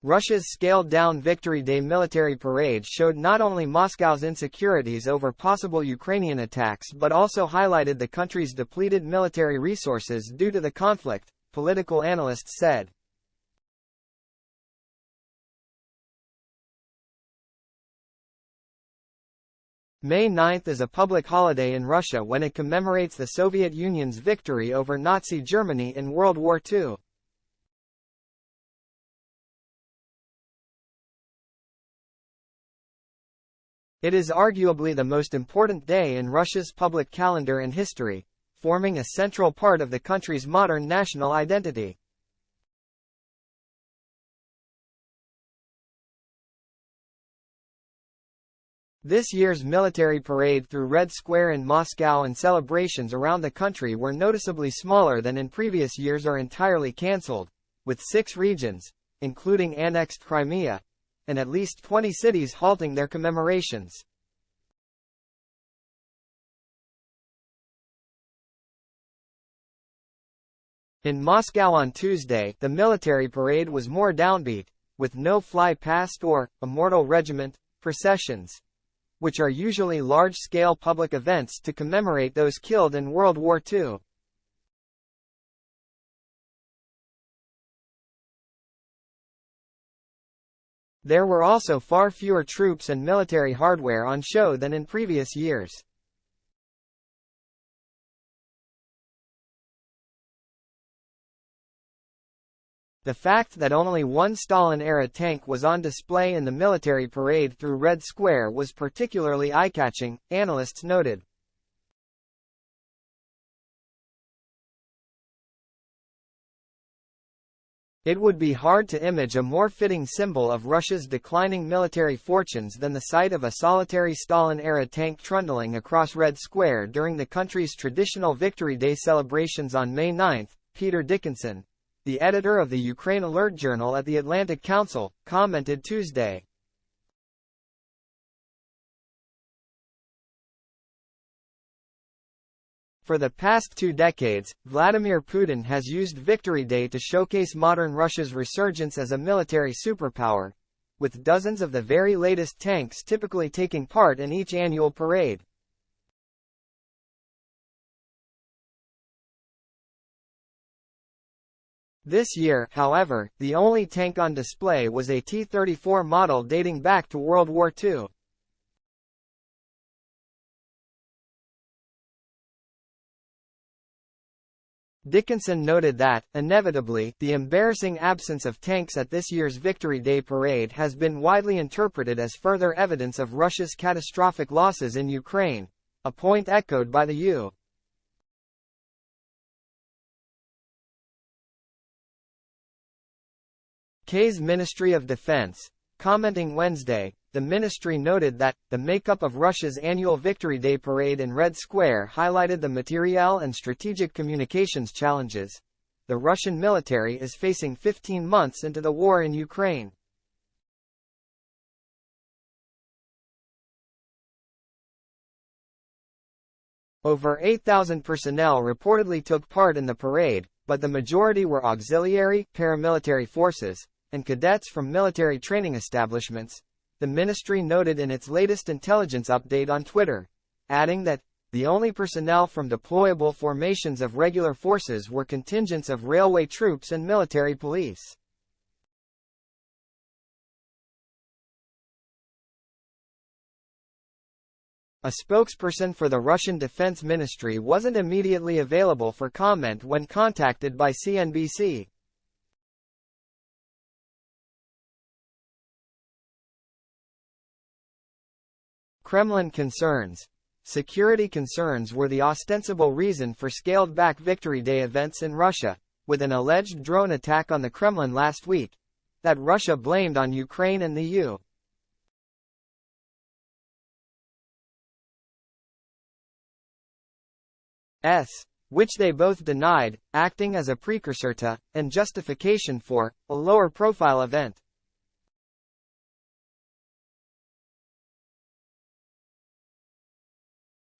Russia's scaled-down Victory Day military parade showed not only Moscow's insecurities over possible Ukrainian attacks but also highlighted the country's depleted military resources due to the conflict, political analysts said. May 9 is a public holiday in Russia when it commemorates the Soviet Union's victory over Nazi Germany in World War II. It is arguably the most important day in Russia's public calendar and history, forming a central part of the country's modern national identity. This year's military parade through Red Square in Moscow and celebrations around the country were noticeably smaller than in previous years or entirely cancelled, with 6 regions, including annexed Crimea, and at least 20 cities halting their commemorations. In Moscow on Tuesday, the military parade was more downbeat, with no fly-past or immortal regiment processions, which are usually large-scale public events to commemorate those killed in World War II. There were also far fewer troops and military hardware on show than in previous years. The fact that only one Stalin-era tank was on display in the military parade through Red Square was particularly eye-catching, analysts noted. It would be hard to image a more fitting symbol of Russia's declining military fortunes than the sight of a solitary Stalin-era tank trundling across Red Square during the country's traditional Victory Day celebrations on May 9, Peter Dickinson, the editor of the Ukraine Alert Journal at the Atlantic Council, commented Tuesday. For the past 2 decades, Vladimir Putin has used Victory Day to showcase modern Russia's resurgence as a military superpower, with dozens of the very latest tanks typically taking part in each annual parade. This year, however, the only tank on display was a T-34 model dating back to World War II. Dickinson noted that, inevitably, the embarrassing absence of tanks at this year's Victory Day parade has been widely interpreted as further evidence of Russia's catastrophic losses in Ukraine, a point echoed by the U.S. Ministry of Defense. Commenting Wednesday, the ministry noted that the makeup of Russia's annual Victory Day parade in Red Square highlighted the materiel and strategic communications challenges the Russian military is facing 15 months into the war in Ukraine. Over 8,000 personnel reportedly took part in the parade, but the majority were auxiliary, paramilitary forces, and cadets from military training establishments, the ministry noted in its latest intelligence update on Twitter, adding that the only personnel from deployable formations of regular forces were contingents of railway troops and military police. A spokesperson for the Russian Defense Ministry wasn't immediately available for comment when contacted by CNBC. Kremlin concerns. Security concerns were the ostensible reason for scaled-back Victory Day events in Russia, with an alleged drone attack on the Kremlin last week, that Russia blamed on Ukraine and the U.S., which they both denied, acting as a precursor to, and justification for, a lower-profile event.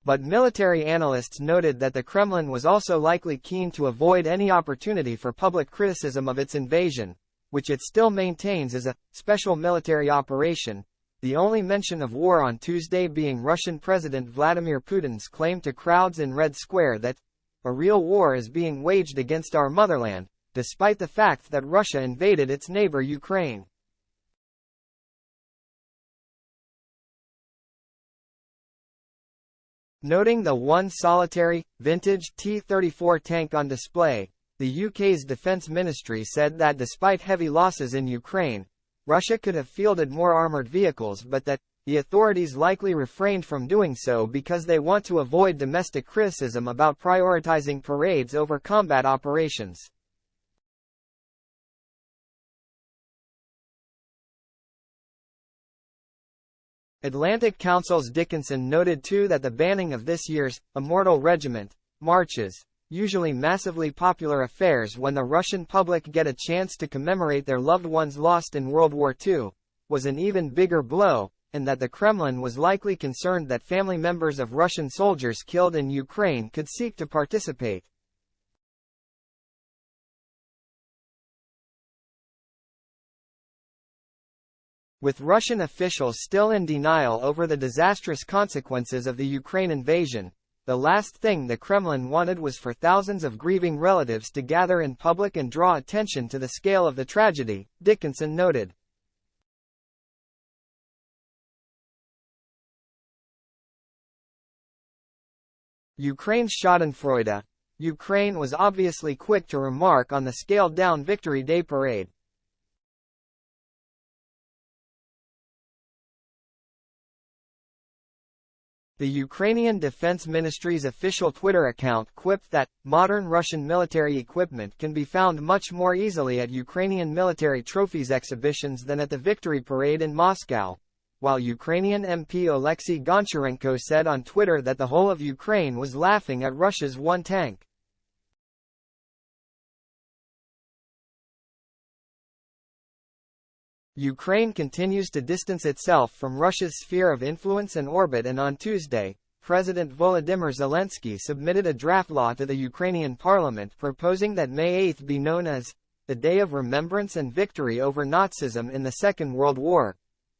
But military analysts noted that the Kremlin was also likely keen to avoid any opportunity for public criticism of its invasion, which it still maintains as a special military operation, the only mention of war on Tuesday being Russian President Vladimir Putin's claim to crowds in Red Square that a real war is being waged against our motherland, despite the fact that Russia invaded its neighbor Ukraine. Noting the one solitary, vintage T-34 tank on display, the UK's Defence Ministry said that despite heavy losses in Ukraine, Russia could have fielded more armoured vehicles but that the authorities likely refrained from doing so because they want to avoid domestic criticism about prioritising parades over combat operations. Atlantic Council's Dickinson noted too that the banning of this year's Immortal Regiment marches, usually massively popular affairs when the Russian public get a chance to commemorate their loved ones lost in World War II, was an even bigger blow, and that the Kremlin was likely concerned that family members of Russian soldiers killed in Ukraine could seek to participate. With Russian officials still in denial over the disastrous consequences of the Ukraine invasion, the last thing the Kremlin wanted was for thousands of grieving relatives to gather in public and draw attention to the scale of the tragedy, Dickinson noted. Ukraine's Schadenfreude. Ukraine was obviously quick to remark on the scaled-down Victory Day parade. The Ukrainian Defense Ministry's official Twitter account quipped that modern Russian military equipment can be found much more easily at Ukrainian military trophies exhibitions than at the Victory Parade in Moscow, while Ukrainian MP Oleksiy Goncharenko said on Twitter that the whole of Ukraine was laughing at Russia's one tank. Ukraine continues to distance itself from Russia's sphere of influence and orbit, and on Tuesday, President Volodymyr Zelensky submitted a draft law to the Ukrainian parliament proposing that May 8 be known as the Day of Remembrance and Victory over Nazism in the Second World War,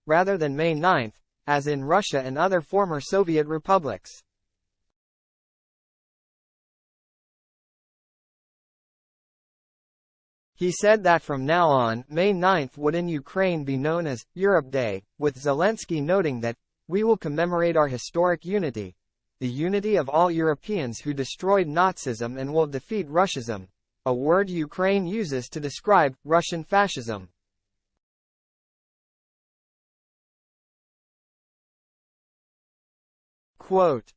rather than May 9, as in Russia and other former Soviet republics. He said that from now on, May 9 would in Ukraine be known as Europe Day, with Zelensky noting that, "We will commemorate our historic unity, the unity of all Europeans who destroyed Nazism, and will defeat Russism," a word Ukraine uses to describe Russian fascism. Quote,